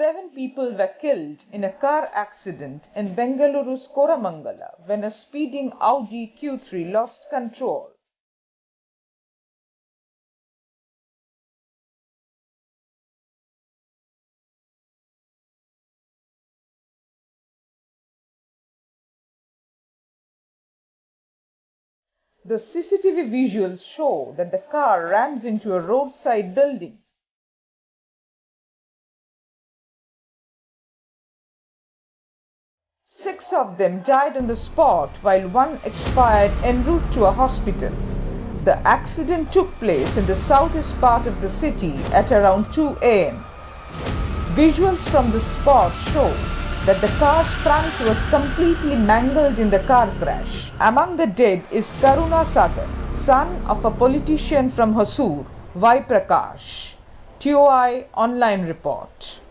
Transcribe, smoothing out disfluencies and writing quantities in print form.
7 people were killed in a car accident in Bengaluru's Koramangala when a speeding Audi Q3 lost control. The CCTV visuals show that the car rams into a roadside building. Six of them died on the spot while one expired en route to a hospital. The accident took place in the southeast part of the city at around 2 a.m. Visuals from the spot show that the car's front was completely mangled in the car crash. Among the dead is Karuna Sagar, son of a politician from Hosur, Y. Prakash. TOI Online Report.